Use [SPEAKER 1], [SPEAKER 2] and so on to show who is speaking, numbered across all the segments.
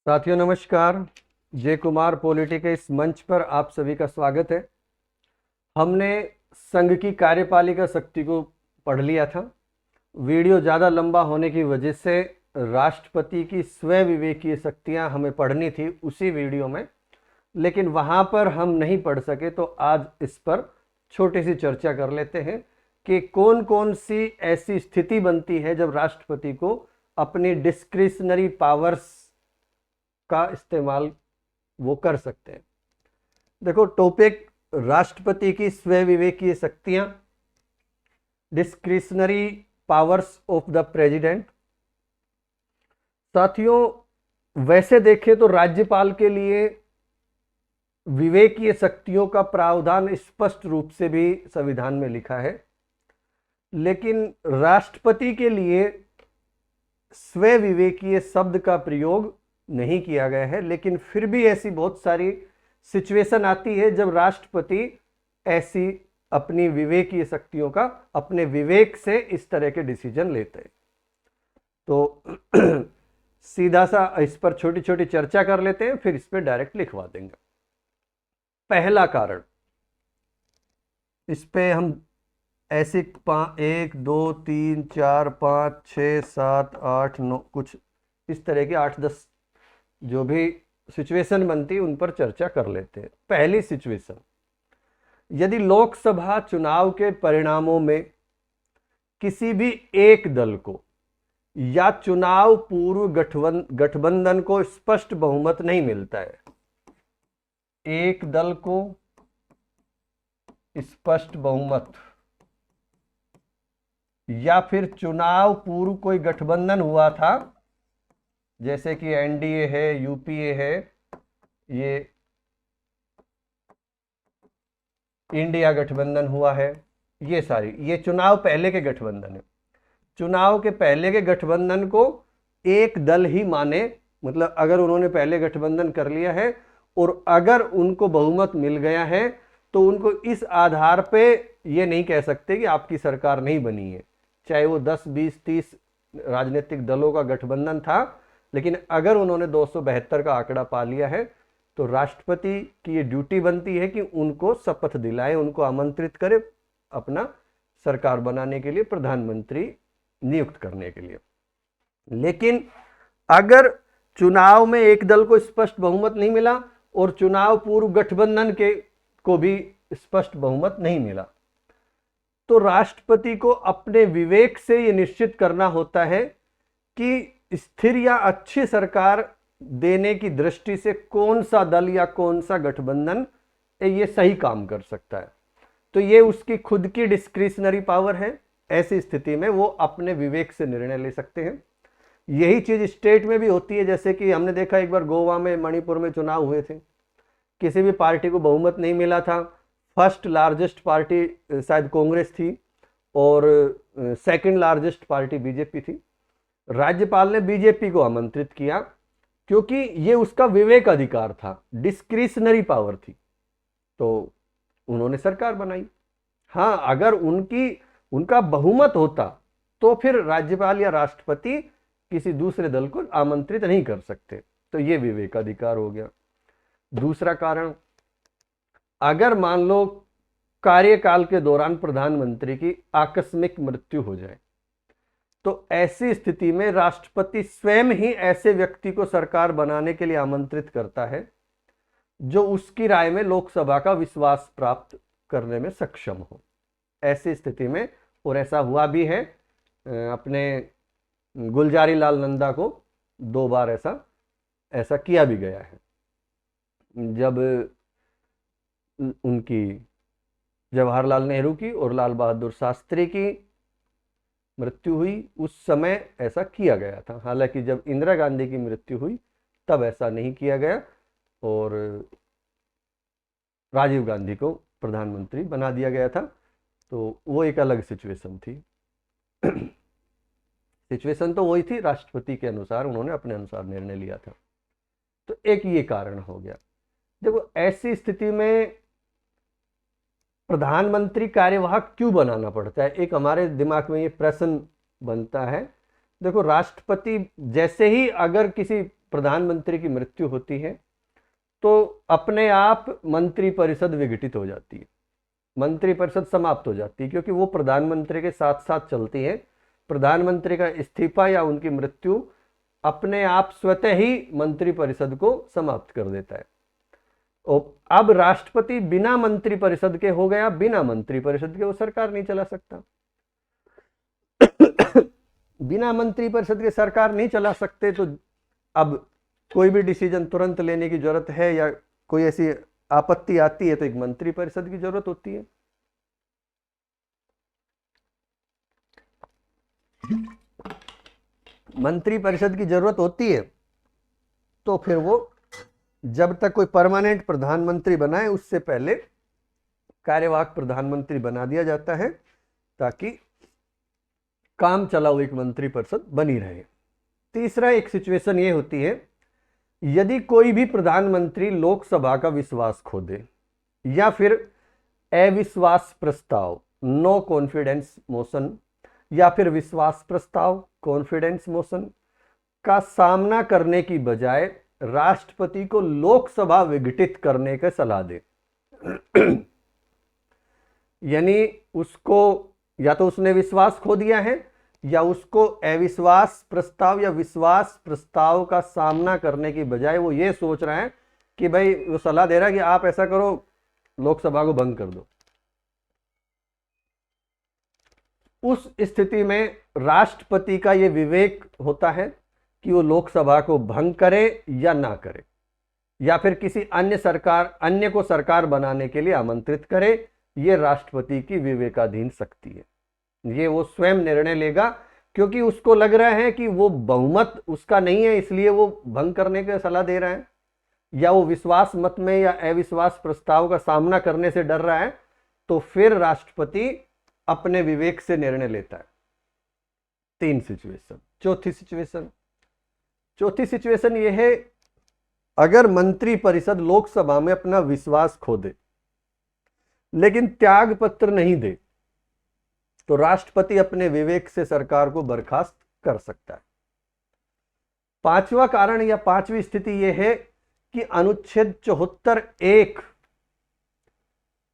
[SPEAKER 1] साथियों नमस्कार। जय कुमार पॉलिटी के इस मंच पर आप सभी का स्वागत है। हमने संघ की कार्यपालिका शक्ति को पढ़ लिया था। वीडियो ज़्यादा लंबा होने की वजह से राष्ट्रपति की स्व विवेकीय शक्तियाँ हमें पढ़नी थी उसी वीडियो में, लेकिन वहाँ पर हम नहीं पढ़ सके, तो आज इस पर छोटी सी चर्चा कर लेते हैं कि कौन कौन सी ऐसी स्थिति बनती है जब राष्ट्रपति को अपनी डिस्क्रिशनरी पावर्स का इस्तेमाल वो कर सकते हैं। देखो, टॉपिक राष्ट्रपति की स्व विवेकीय शक्तियां, discretionary powers of the president. साथियों, वैसे देखें तो राज्यपाल के लिए विवेकीय शक्तियों का प्रावधान स्पष्ट रूप से भी संविधान में लिखा है, लेकिन राष्ट्रपति के लिए स्व विवेकीय शब्द का प्रयोग नहीं किया गया है। लेकिन फिर भी ऐसी बहुत सारी सिचुएशन आती है जब राष्ट्रपति ऐसी अपनी विवेकीय शक्तियों का अपने विवेक से इस तरह के डिसीजन लेते हैं। तो सीधा सा इस पर छोटी छोटी चर्चा कर लेते हैं, फिर इस पर डायरेक्ट लिखवा देंगे। पहला कारण, इस पे हम ऐसे 1 2 3 4 5 6 7 8 9 कुछ इस तरह के 8-10 जो भी सिचुएशन बनती है उन पर चर्चा कर लेते हैं। पहली सिचुएशन, यदि लोकसभा चुनाव के परिणामों में किसी भी एक दल को या चुनाव पूर्व गठबंधन को स्पष्ट बहुमत नहीं मिलता है, एक दल को स्पष्ट बहुमत या फिर चुनाव पूर्व कोई गठबंधन हुआ था, जैसे कि एनडीए है, यूपीए है, ये इंडिया गठबंधन हुआ है, ये चुनाव पहले के गठबंधन है। चुनाव के पहले के गठबंधन को एक दल ही माने, मतलब अगर उन्होंने पहले गठबंधन कर लिया है और अगर उनको बहुमत मिल गया है तो उनको इस आधार पे ये नहीं कह सकते कि आपकी सरकार नहीं बनी है, चाहे वो 10 20 30 राजनीतिक दलों का गठबंधन था। लेकिन अगर उन्होंने 272 का आंकड़ा पा लिया है तो राष्ट्रपति की ये ड्यूटी बनती है कि उनको शपथ दिलाए, उनको आमंत्रित करे अपना सरकार बनाने के लिए, प्रधानमंत्री नियुक्त करने के लिए। लेकिन अगर चुनाव में एक दल को स्पष्ट बहुमत नहीं मिला और चुनाव पूर्व गठबंधन के को भी स्पष्ट बहुमत नहीं मिला, तो राष्ट्रपति को अपने विवेक से ये निश्चित करना होता है कि स्थिर या अच्छी सरकार देने की दृष्टि से कौन सा दल या कौन सा गठबंधन ये सही काम कर सकता है। तो ये उसकी खुद की डिस्क्रिशनरी पावर है। ऐसी स्थिति में वो अपने विवेक से निर्णय ले सकते हैं। यही चीज स्टेट में भी होती है, जैसे कि हमने देखा एक बार गोवा में, मणिपुर में चुनाव हुए थे, किसी भी पार्टी को बहुमत नहीं मिला था। फर्स्ट लार्जेस्ट पार्टी शायद कांग्रेस थी और सेकंड लार्जेस्ट पार्टी बीजेपी थी। राज्यपाल ने बीजेपी को आमंत्रित किया क्योंकि ये उसका विवेक अधिकार था, डिस्क्रिशनरी पावर थी, तो उन्होंने सरकार बनाई। हाँ, अगर उनका बहुमत होता तो फिर राज्यपाल या राष्ट्रपति किसी दूसरे दल को आमंत्रित नहीं कर सकते। तो ये विवेकाधिकार हो गया। दूसरा कारण, अगर मान लो कार्यकाल के दौरान प्रधानमंत्री की आकस्मिक मृत्यु हो जाए, तो ऐसी स्थिति में राष्ट्रपति स्वयं ही ऐसे व्यक्ति को सरकार बनाने के लिए आमंत्रित करता है जो उसकी राय में लोकसभा का विश्वास प्राप्त करने में सक्षम हो। ऐसी स्थिति में, और ऐसा हुआ भी है, अपने गुलजारी लाल नंदा को 2 बार ऐसा किया भी गया है। जब उनकी जवाहरलाल नेहरू की और लाल बहादुर शास्त्री की मृत्यु हुई उस समय ऐसा किया गया था। हालांकि जब इंदिरा गांधी की मृत्यु हुई तब ऐसा नहीं किया गया और राजीव गांधी को प्रधानमंत्री बना दिया गया था। तो वो एक अलग सिचुएशन थी। सिचुएशन तो वही थी, राष्ट्रपति के अनुसार उन्होंने अपने अनुसार निर्णय लिया था। तो एक ये कारण हो गया। देखो, ऐसी स्थिति में प्रधानमंत्री कार्यवाहक क्यों बनाना पड़ता है, एक हमारे दिमाग में ये प्रश्न बनता है। देखो, राष्ट्रपति जैसे ही अगर किसी प्रधानमंत्री की मृत्यु होती है तो अपने आप मंत्रिपरिषद विघटित हो जाती है, मंत्रिपरिषद समाप्त हो जाती है, क्योंकि वो प्रधानमंत्री के साथ साथ चलती है। प्रधानमंत्री का इस्तीफा या उनकी मृत्यु अपने आप स्वतः ही मंत्रिपरिषद को समाप्त कर देता है। और अब राष्ट्रपति बिना मंत्रिपरिषद के हो गया, बिना मंत्रिपरिषद के वो सरकार नहीं चला सकता। बिना मंत्रिपरिषद के सरकार नहीं चला सकते, तो अब कोई भी डिसीजन तुरंत लेने की जरूरत है या कोई ऐसी आपत्ति आती है तो एक मंत्रिपरिषद की जरूरत होती है। मंत्रिपरिषद की जरूरत होती है तो फिर वो जब तक कोई परमानेंट प्रधानमंत्री बनाए उससे पहले कार्यवाहक प्रधानमंत्री बना दिया जाता है ताकि काम चलाऊ एक मंत्रिपरिषद बनी रहे। तीसरा एक सिचुएशन ये होती है, यदि कोई भी प्रधानमंत्री लोकसभा का विश्वास खो दे या फिर अविश्वास प्रस्ताव, नो कॉन्फिडेंस मोशन या फिर विश्वास प्रस्ताव, कॉन्फिडेंस मोशन का सामना करने की बजाय राष्ट्रपति को लोकसभा विघटित करने का सलाह दे। यानी उसको या तो उसने विश्वास खो दिया है या उसको अविश्वास प्रस्ताव या विश्वास प्रस्ताव का सामना करने की बजाय वो ये सोच रहा है कि भाई वो सलाह दे रहा है कि आप ऐसा करो, लोकसभा को भंग कर दो। उस स्थिति में राष्ट्रपति का ये विवेक होता है कि वो लोकसभा को भंग करे या ना करे, या फिर किसी अन्य को सरकार बनाने के लिए आमंत्रित करे। ये राष्ट्रपति की विवेकाधीन शक्ति है, ये वो स्वयं निर्णय लेगा, क्योंकि उसको लग रहा है कि वो बहुमत उसका नहीं है इसलिए वो भंग करने की सलाह दे रहा है, या वो विश्वास मत में या अविश्वास प्रस्ताव का सामना करने से डर रहा है, तो फिर राष्ट्रपति अपने विवेक से निर्णय लेता है। 3 सिचुएशन। चौथी सिचुएशन ये है, अगर मंत्रिपरिषद लोकसभा में अपना विश्वास खो दे लेकिन त्याग पत्र नहीं दे तो राष्ट्रपति अपने विवेक से सरकार को बर्खास्त कर सकता है। 5वां कारण या 5वीं स्थिति यह है कि अनुच्छेद 74(1)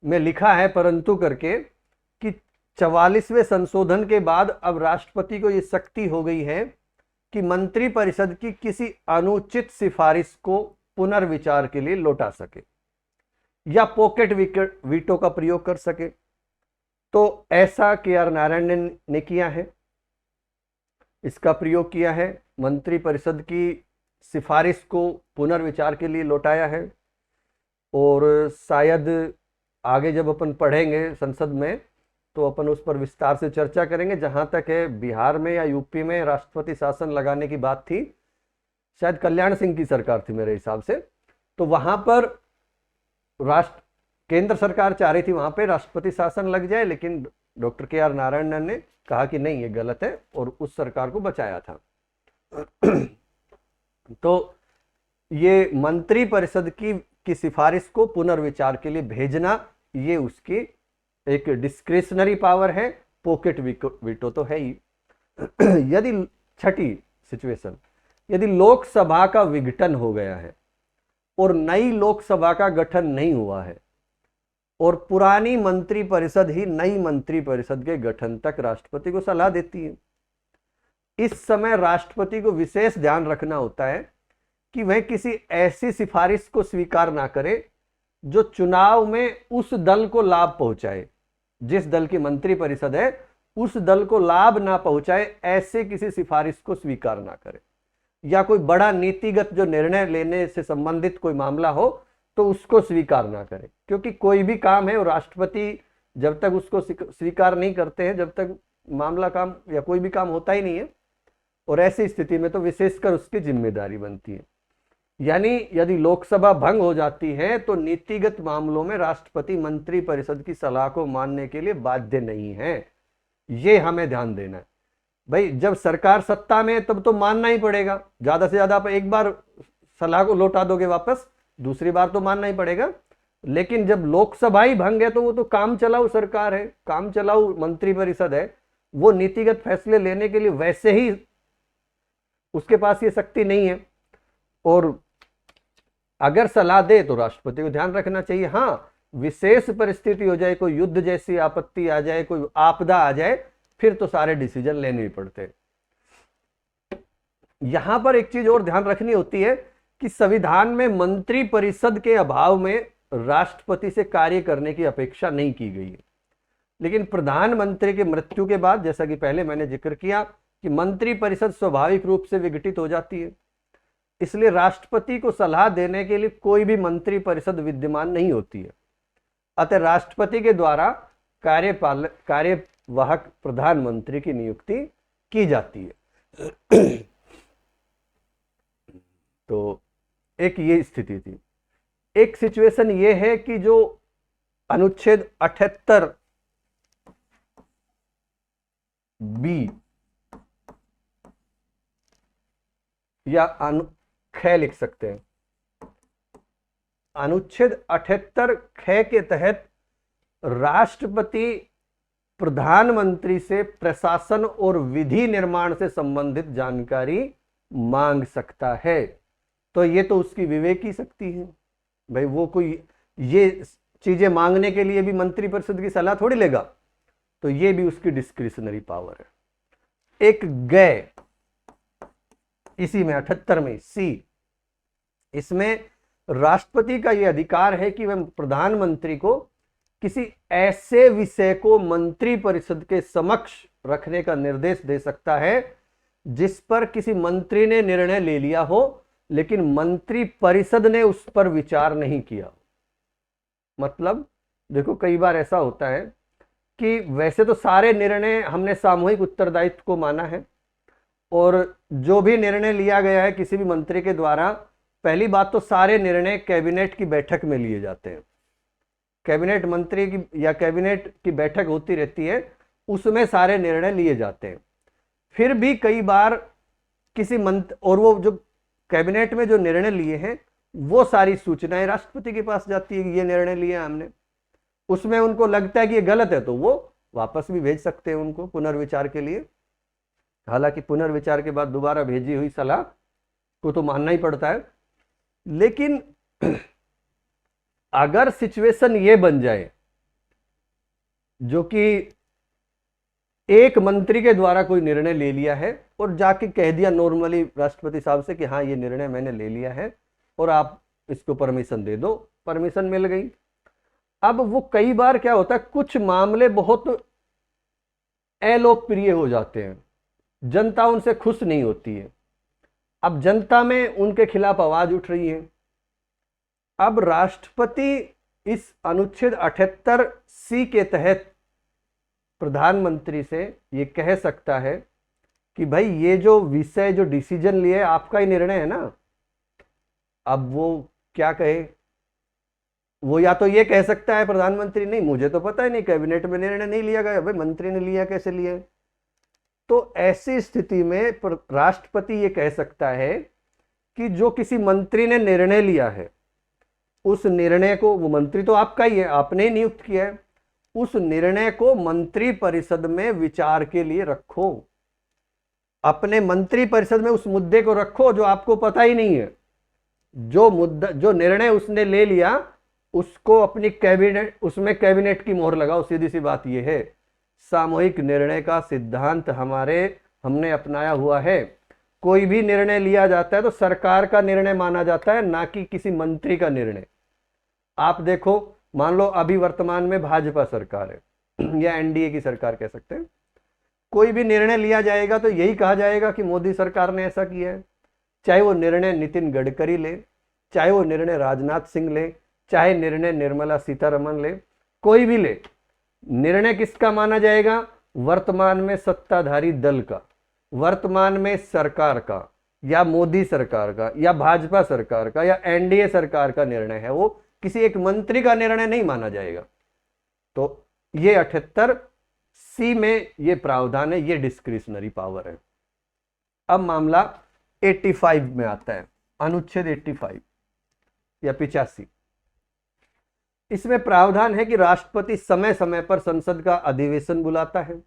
[SPEAKER 1] में लिखा है परंतु करके कि 44वें संशोधन के बाद अब राष्ट्रपति को यह शक्ति हो गई है कि मंत्रिपरिषद की किसी अनुचित सिफारिश को पुनर्विचार के लिए लौटा सके या पॉकेट वीटो का प्रयोग कर सके। तो ऐसा KR नारायण ने किया है, इसका प्रयोग किया है, मंत्रिपरिषद की सिफारिश को पुनर्विचार के लिए लौटाया है। और शायद आगे जब अपन पढ़ेंगे संसद में तो अपन उस पर विस्तार से चर्चा करेंगे। जहां तक है बिहार में या यूपी में राष्ट्रपति शासन लगाने की बात थी, शायद कल्याण सिंह की सरकार थी मेरे हिसाब से, तो वहां पर केंद्र सरकार चाह रही थी वहां पे राष्ट्रपति शासन लग जाए, लेकिन डॉक्टर KR नारायणन ने कहा कि नहीं, ये गलत है और उस सरकार को बचाया था। तो ये मंत्रिपरिषद की सिफारिश को पुनर्विचार के लिए भेजना, ये उसकी एक डिस्क्रिशनरी पावर है, पॉकेट वीटो तो है ही। यदि 6ठी सिचुएशन, यदि लोकसभा का विघटन हो गया है और नई लोकसभा का गठन नहीं हुआ है और पुरानी मंत्रिपरिषद ही नई मंत्रिपरिषद के गठन तक राष्ट्रपति को सलाह देती है, इस समय राष्ट्रपति को विशेष ध्यान रखना होता है कि वह किसी ऐसी सिफारिश को स्वीकार ना करे जो चुनाव में उस दल को लाभ पहुंचाए, जिस दल की मंत्रिपरिषद है उस दल को लाभ ना पहुंचाए, ऐसे किसी सिफारिश को स्वीकार ना करे। या कोई बड़ा नीतिगत जो निर्णय लेने से संबंधित कोई मामला हो तो उसको स्वीकार ना करे, क्योंकि कोई भी काम है और राष्ट्रपति जब तक उसको स्वीकार नहीं करते हैं जब तक मामला काम या कोई भी काम होता ही नहीं है, और ऐसी स्थिति में तो विशेषकर उसकी जिम्मेदारी बनती है। यानी यदि लोकसभा भंग हो जाती है तो नीतिगत मामलों में राष्ट्रपति मंत्रिपरिषद की सलाह को मानने के लिए बाध्य नहीं है, ये हमें ध्यान देना है। भाई जब सरकार सत्ता में है तब तो मानना ही पड़ेगा, ज्यादा से ज्यादा आप एक बार सलाह को लौटा दोगे वापस, दूसरी बार तो मानना ही पड़ेगा। लेकिन जब लोकसभा ही भंग है तो वो तो काम चलाऊ सरकार है, काम चलाऊ मंत्रिपरिषद है, वो नीतिगत फैसले लेने के लिए वैसे ही उसके पास ये शक्ति नहीं है। और अगर सलाह दे तो राष्ट्रपति को ध्यान रखना चाहिए। हाँ, विशेष परिस्थिति हो जाए, कोई युद्ध जैसी आपत्ति आ जाए, कोई आपदा आ जाए, फिर तो सारे डिसीजन लेने ही पड़ते। यहां पर एक चीज और ध्यान रखनी होती है कि संविधान में मंत्री परिषद के अभाव में राष्ट्रपति से कार्य करने की अपेक्षा नहीं की गई है। लेकिन प्रधानमंत्री के मृत्यु के बाद, जैसा कि पहले मैंने जिक्र किया, कि मंत्री परिषद स्वाभाविक रूप से विघटित हो जाती है, इसलिए राष्ट्रपति को सलाह देने के लिए कोई भी मंत्री परिषद विद्यमान नहीं होती है। अतः राष्ट्रपति के द्वारा कार्यवाहक प्रधानमंत्री की नियुक्ति की जाती है। तो एक ये स्थिति थी। एक सिचुएशन ये है कि जो अनुच्छेद 78 बी या ख लिख सकते हैं, अनुच्छेद 78 ख के तहत राष्ट्रपति प्रधानमंत्री से प्रशासन और विधि निर्माण से संबंधित जानकारी मांग सकता है। तो ये तो उसकी विवेकी शक्ति है भाई, वो कोई ये चीजें मांगने के लिए भी मंत्री परिषद की सलाह थोड़ी लेगा, तो ये भी उसकी डिस्क्रिशनरी पावर है। एक गए इसी में 78 में सी, इसमें राष्ट्रपति का यह अधिकार है कि वह प्रधानमंत्री को किसी ऐसे विषय को मंत्री परिषद के समक्ष रखने का निर्देश दे सकता है जिस पर किसी मंत्री ने निर्णय ले लिया हो, लेकिन मंत्री परिषद ने उस पर विचार नहीं किया। मतलब देखो, कई बार ऐसा होता है कि वैसे तो सारे निर्णय हमने सामूहिक उत्तरदायित्व को माना है, और जो भी निर्णय लिया गया है किसी भी मंत्री के द्वारा, पहली बात तो सारे निर्णय कैबिनेट की बैठक में लिए जाते हैं। कैबिनेट मंत्री की या कैबिनेट की बैठक होती रहती है, उसमें सारे निर्णय लिए जाते हैं। फिर भी कई बार किसी मंत्री, और वो जो कैबिनेट में जो निर्णय लिए हैं वो सारी सूचनाएं राष्ट्रपति के पास जाती है कि ये निर्णय लिया हमने। उसमें उनको लगता है कि ये गलत है तो वो वापस भी भेज सकते हैं उनको पुनर्विचार के लिए। हालांकि पुनर्विचार के बाद दोबारा भेजी हुई सलाह को तो मानना ही पड़ता है। लेकिन अगर सिचुएशन ये बन जाए जो कि एक मंत्री के द्वारा कोई निर्णय ले लिया है और जाके कह दिया नॉर्मली राष्ट्रपति साहब से कि हाँ ये निर्णय मैंने ले लिया है और आप इसको परमिशन दे दो, परमिशन मिल गई। अब वो कई बार क्या होता है, कुछ मामले बहुत अलोकप्रिय हो जाते हैं, जनता उनसे खुश नहीं होती है। अब जनता में उनके खिलाफ आवाज उठ रही है। अब राष्ट्रपति इस अनुच्छेद 78 सी के तहत प्रधानमंत्री से ये कह सकता है कि भाई ये जो विषय, जो डिसीजन लिए आपका ही निर्णय है ना। अब वो क्या कहे, वो या तो ये कह सकता है प्रधानमंत्री, नहीं मुझे तो पता ही नहीं, कैबिनेट में निर्णय नहीं लिया गया, भाई मंत्री ने लिया कैसे लिया। तो ऐसी स्थिति में राष्ट्रपति ये कह सकता है कि जो किसी मंत्री ने निर्णय लिया है उस निर्णय को, वो मंत्री तो आपका ही है, आपने ही नियुक्त किया है, उस निर्णय को मंत्री परिषद में विचार के लिए रखो। अपने मंत्री परिषद में उस मुद्दे को रखो जो आपको पता ही नहीं है। जो मुद्दा, जो निर्णय उसने ले लिया उसको अपनी कैबिनेट, उसमें कैबिनेट की मोहर लगाओ। सीधी सी बात यह है, सामूहिक निर्णय का सिद्धांत हमने अपनाया हुआ है। कोई भी निर्णय लिया जाता है तो सरकार का निर्णय माना जाता है, ना कि किसी मंत्री का निर्णय। आप देखो, मान लो अभी वर्तमान में भाजपा सरकार है या एनडीए की सरकार कह सकते हैं, कोई भी निर्णय लिया जाएगा तो यही कहा जाएगा कि मोदी सरकार ने ऐसा किया है। चाहे वो निर्णय नितिन गडकरी ले, चाहे वो निर्णय राजनाथ सिंह ले, चाहे निर्णय निर्मला सीतारमन ले, कोई भी ले, निर्णय किसका माना जाएगा? वर्तमान में सत्ताधारी दल का, वर्तमान में सरकार का, या मोदी सरकार का, या भाजपा सरकार का, या एनडीए सरकार का निर्णय है। वो किसी एक मंत्री का निर्णय नहीं माना जाएगा। तो ये 78 सी में ये प्रावधान है, ये डिस्क्रिशनरी पावर है। अब मामला 85 में आता है, अनुच्छेद 85 या 85। इसमें प्रावधान है कि राष्ट्रपति समय समय पर संसद का अधिवेशन बुलाता है,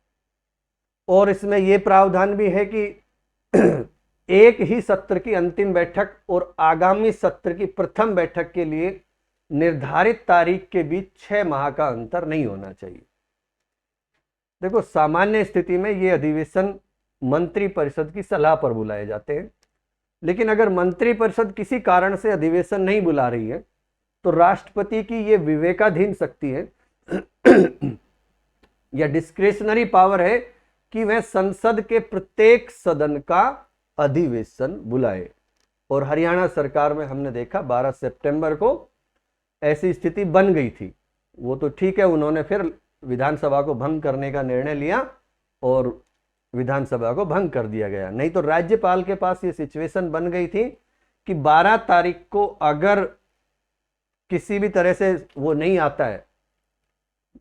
[SPEAKER 1] और इसमें यह प्रावधान भी है कि एक ही सत्र की अंतिम बैठक और आगामी सत्र की प्रथम बैठक के लिए निर्धारित तारीख के बीच 6 माह का अंतर नहीं होना चाहिए। देखो, सामान्य स्थिति में ये अधिवेशन मंत्री परिषद की सलाह पर बुलाए जाते हैं, लेकिन अगर मंत्री परिषद किसी कारण से अधिवेशन नहीं बुला रही है तो राष्ट्रपति की ये विवेकाधीन शक्ति है या डिस्क्रेशनरी पावर है कि वह संसद के प्रत्येक सदन का अधिवेशन बुलाए। और हरियाणा सरकार में हमने देखा 12 सितंबर को ऐसी स्थिति बन गई थी। वो तो ठीक है, उन्होंने फिर विधानसभा को भंग करने का निर्णय लिया और विधानसभा को भंग कर दिया गया। नहीं तो राज्यपाल के पास ये सिचुएशन बन गई थी कि 12 तारीख को अगर किसी भी तरह से वो नहीं आता है,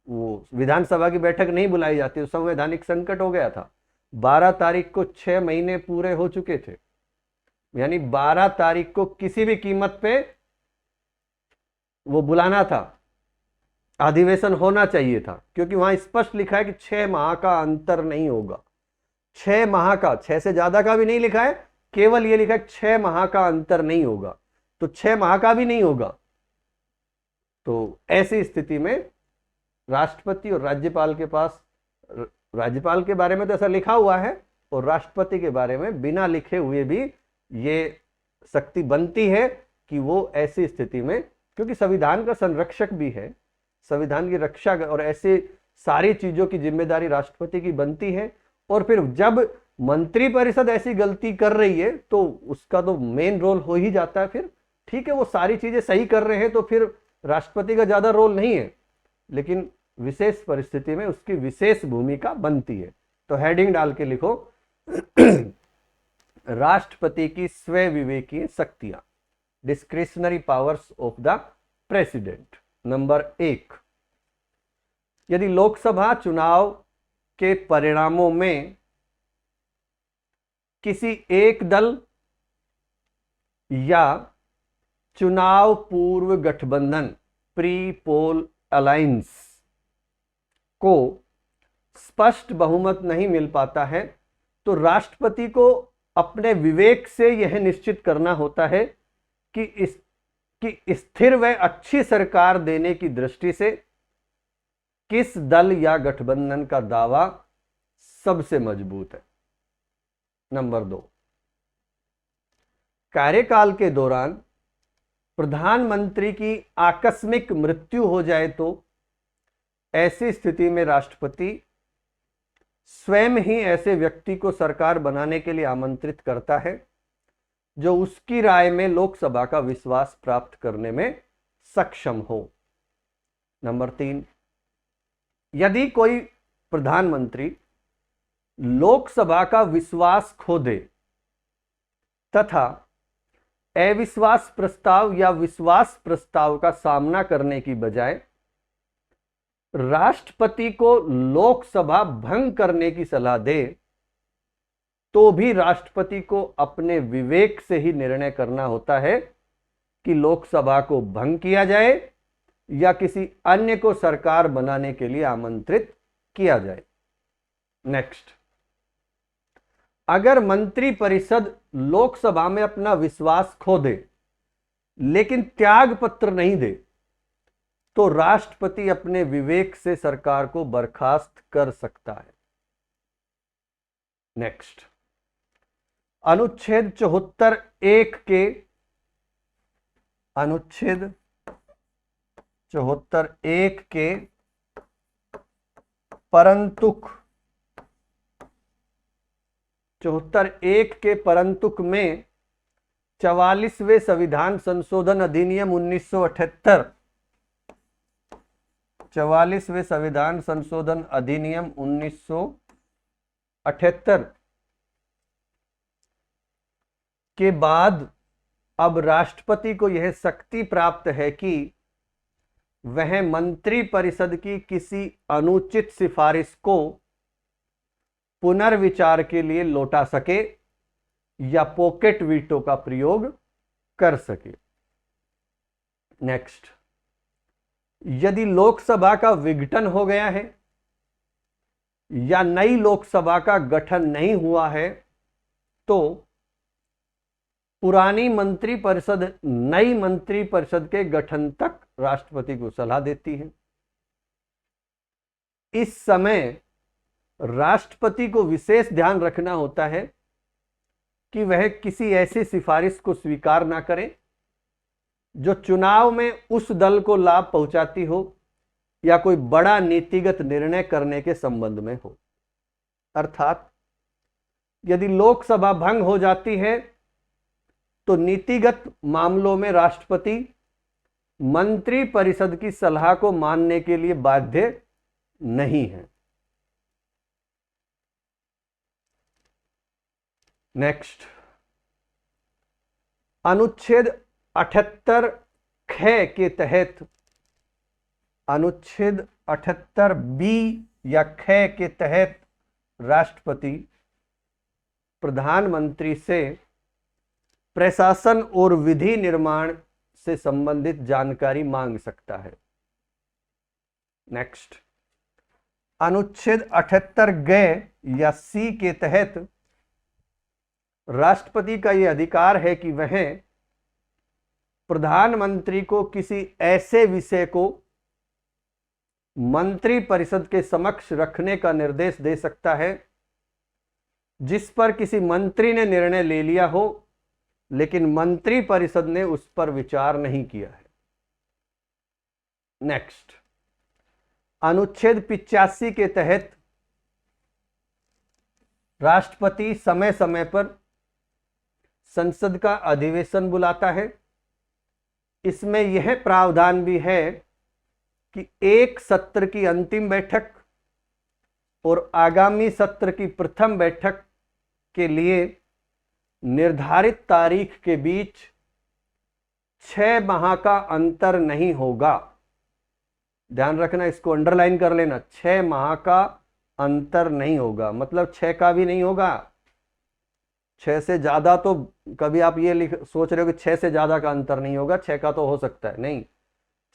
[SPEAKER 1] वो विधानसभा की बैठक नहीं बुलाई जाती, तो संवैधानिक संकट हो गया था। 12 तारीख को 6 महीने पूरे हो चुके थे, यानी 12 तारीख को किसी भी कीमत पे वो बुलाना था, अधिवेशन होना चाहिए था, क्योंकि वहां स्पष्ट लिखा है कि 6 माह का अंतर नहीं होगा। 6 माह का, 6 से ज्यादा का भी नहीं लिखा है, केवल ये लिखा है 6 माह का अंतर नहीं होगा, तो 6 माह का भी नहीं होगा। तो ऐसी स्थिति में राष्ट्रपति और राज्यपाल के पास, राज्यपाल के बारे में तो ऐसा लिखा हुआ है और राष्ट्रपति के बारे में बिना लिखे हुए भी ये शक्ति बनती है कि वो ऐसी स्थिति में, क्योंकि संविधान का संरक्षक भी है, संविधान की रक्षा और ऐसे सारी चीजों की जिम्मेदारी राष्ट्रपति की बनती है। और फिर जब मंत्रिपरिषद ऐसी गलती कर रही है तो उसका तो मेन रोल हो ही जाता है। फिर ठीक है, वो सारी चीजें सही कर रहे हैं तो फिर राष्ट्रपति का ज्यादा रोल नहीं है, लेकिन विशेष परिस्थिति में उसकी विशेष भूमिका बनती है। तो हेडिंग डाल के लिखो राष्ट्रपति की स्वयं विवेकीय शक्तियां, discretionary powers of the president. Number 1, यदि लोकसभा चुनाव के परिणामों में किसी एक दल या चुनाव पूर्व गठबंधन, प्री पोल अलायंस को स्पष्ट बहुमत नहीं मिल पाता है तो राष्ट्रपति को अपने विवेक से यह निश्चित करना होता है कि स्थिर व अच्छी सरकार देने की दृष्टि से किस दल या गठबंधन का दावा सबसे मजबूत है। नंबर 2, कार्यकाल के दौरान प्रधानमंत्री की आकस्मिक मृत्यु हो जाए तो ऐसी स्थिति में राष्ट्रपति स्वयं ही ऐसे व्यक्ति को सरकार बनाने के लिए आमंत्रित करता है जो उसकी राय में लोकसभा का विश्वास प्राप्त करने में सक्षम हो। नंबर 3, यदि कोई प्रधानमंत्री लोकसभा का विश्वास खो दे तथा अविश्वास प्रस्ताव या विश्वास प्रस्ताव का सामना करने की बजाय राष्ट्रपति को लोकसभा भंग करने की सलाह दे तो भी राष्ट्रपति को अपने विवेक से ही निर्णय करना होता है कि लोकसभा को भंग किया जाए या किसी अन्य को सरकार बनाने के लिए आमंत्रित किया जाए। नेक्स्ट, अगर मंत्री परिषद लोकसभा में अपना विश्वास खो दे लेकिन त्याग पत्र नहीं दे तो राष्ट्रपति अपने विवेक से सरकार को बर्खास्त कर सकता है। नेक्स्ट, अनुच्छेद 74(1) के अनुच्छेद 74(1) के परंतुक 74(1) के परंतुक में 44वें संविधान संशोधन अधिनियम 1978, 44वें संविधान संशोधन अधिनियम 1978 के बाद अब राष्ट्रपति को यह शक्ति प्राप्त है कि वह मंत्री परिषद की किसी अनुचित सिफारिश को पुनर्विचार के लिए लौटा सके या पॉकेट वीटो का प्रयोग कर सके। नेक्स्ट, यदि लोकसभा का विघटन हो गया है या नई लोकसभा का गठन नहीं हुआ है तो पुरानी मंत्रिपरिषद नई मंत्रिपरिषद के गठन तक राष्ट्रपति को सलाह देती है। इस समय राष्ट्रपति को विशेष ध्यान रखना होता है कि वह किसी ऐसी सिफारिश को स्वीकार ना करें जो चुनाव में उस दल को लाभ पहुंचाती हो या कोई बड़ा नीतिगत निर्णय करने के संबंध में हो। अर्थात यदि लोकसभा भंग हो जाती है तो नीतिगत मामलों में राष्ट्रपति मंत्रिपरिषद की सलाह को मानने के लिए बाध्य नहीं है। नेक्स्ट, अनुच्छेद 78 ख के तहत, अनुच्छेद 78 बी या ख के तहत राष्ट्रपति प्रधानमंत्री से प्रशासन और विधि निर्माण से संबंधित जानकारी मांग सकता है। नेक्स्ट, अनुच्छेद 78 ग या सी के तहत राष्ट्रपति का यह अधिकार है कि वह प्रधानमंत्री को किसी ऐसे विषय को मंत्रिपरिषद के समक्ष रखने का निर्देश दे सकता है जिस पर किसी मंत्री ने निर्णय ले लिया हो लेकिन मंत्रिपरिषद ने उस पर विचार नहीं किया है। नेक्स्ट, अनुच्छेद 85 के तहत राष्ट्रपति समय समय पर संसद का अधिवेशन बुलाता है। इसमें यह प्रावधान भी है कि एक सत्र की अंतिम बैठक और आगामी सत्र की प्रथम बैठक के लिए निर्धारित तारीख के बीच 6 माह का अंतर नहीं होगा। ध्यान रखना, इसको अंडरलाइन कर लेना, 6 माह का अंतर नहीं होगा, मतलब 6 का भी नहीं होगा। 6 से ज्यादा तो कभी आप ये सोच रहे हो कि 6 से ज्यादा का अंतर नहीं होगा, 6 का तो हो सकता है, नहीं,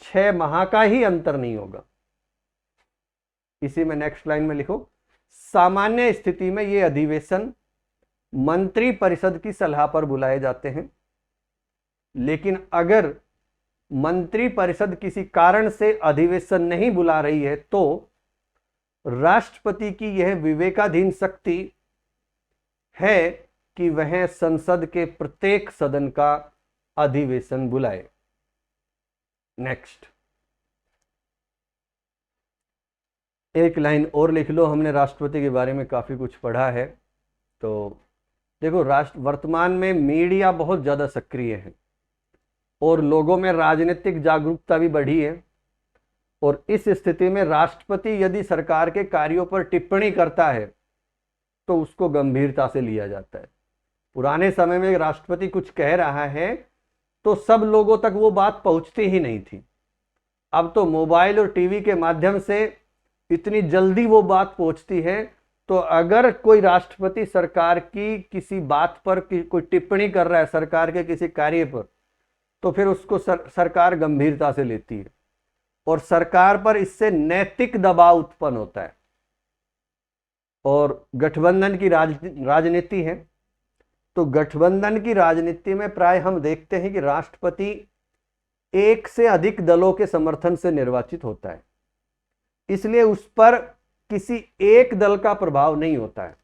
[SPEAKER 1] 6 माह का ही अंतर नहीं होगा। इसी में नेक्स्ट लाइन में लिखो, सामान्य स्थिति में ये अधिवेशन मंत्रिपरिषद की सलाह पर बुलाए जाते हैं, लेकिन अगर मंत्रिपरिषद किसी कारण से अधिवेशन नहीं बुला रही है तो राष्ट्रपति की यह विवेकाधीन शक्ति है कि वह संसद के प्रत्येक सदन का अधिवेशन बुलाए। नेक्स्ट, एक लाइन और लिख लो, हमने राष्ट्रपति के बारे में काफी कुछ पढ़ा है। तो देखो, वर्तमान में मीडिया बहुत ज्यादा सक्रिय है और लोगों में राजनीतिक जागरूकता भी बढ़ी है, और इस स्थिति में राष्ट्रपति यदि सरकार के कार्यों पर टिप्पणी करता है तो उसको गंभीरता से लिया जाता है। पुराने समय में राष्ट्रपति कुछ कह रहा है तो सब लोगों तक वो बात पहुंचती ही नहीं थी। अब तो मोबाइल और टीवी के माध्यम से इतनी जल्दी वो बात पहुंचती है, तो अगर कोई राष्ट्रपति सरकार की किसी बात पर कोई टिप्पणी कर रहा है, सरकार के किसी कार्य पर, तो फिर उसको सरकार गंभीरता से लेती है और सरकार पर इससे नैतिक दबाव उत्पन्न होता है। और गठबंधन की राजनीति है, तो गठबंधन की राजनीति में प्राय हम देखते हैं कि राष्ट्रपति एक से अधिक दलों के समर्थन से निर्वाचित होता है, इसलिए उस पर किसी एक दल का प्रभाव नहीं होता है,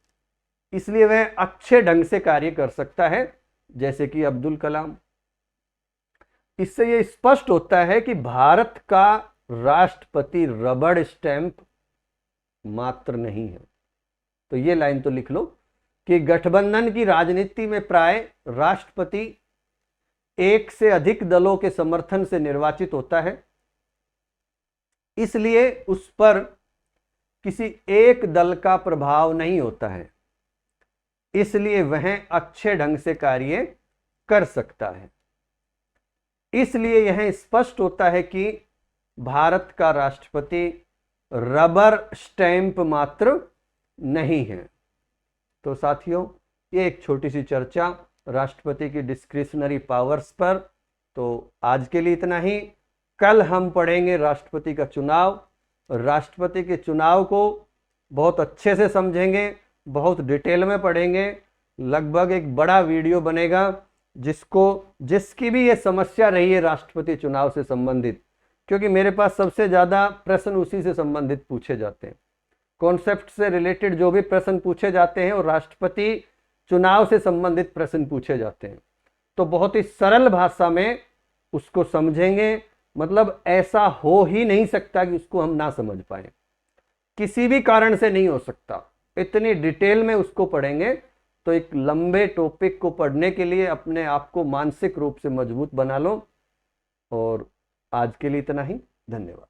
[SPEAKER 1] इसलिए वह अच्छे ढंग से कार्य कर सकता है, जैसे कि अब्दुल कलाम। इससे यह स्पष्ट होता है कि भारत का राष्ट्रपति रबड़ स्टैंप मात्र नहीं है। तो ये लाइन तो लिख लो कि गठबंधन की राजनीति में प्राय राष्ट्रपति एक से अधिक दलों के समर्थन से निर्वाचित होता है, इसलिए उस पर किसी एक दल का प्रभाव नहीं होता है, इसलिए वह अच्छे ढंग से कार्य कर सकता है। इसलिए यह स्पष्ट होता है कि भारत का राष्ट्रपति रबर स्टैंप मात्र नहीं है। तो साथियों, ये एक छोटी सी चर्चा राष्ट्रपति की डिस्क्रिशनरी पावर्स पर। तो आज के लिए इतना ही। कल हम पढ़ेंगे राष्ट्रपति का चुनाव। राष्ट्रपति के चुनाव को बहुत अच्छे से समझेंगे, बहुत डिटेल में पढ़ेंगे। लगभग एक बड़ा वीडियो बनेगा जिसकी भी ये समस्या रही है राष्ट्रपति चुनाव से संबंधित, क्योंकि मेरे पास सबसे ज्यादा प्रश्न उसी से संबंधित पूछे जाते हैं, कॉन्सेप्ट से रिलेटेड जो भी प्रश्न पूछे जाते हैं और राष्ट्रपति चुनाव से संबंधित प्रश्न पूछे जाते हैं। तो बहुत ही सरल भाषा में उसको समझेंगे, मतलब ऐसा हो ही नहीं सकता कि उसको हम ना समझ पाए, किसी भी कारण से नहीं हो सकता। इतनी डिटेल में उसको पढ़ेंगे तो एक लंबे टॉपिक को पढ़ने के लिए अपने आप को मानसिक रूप से मजबूत बना लो। और आज के लिए इतना ही, धन्यवाद।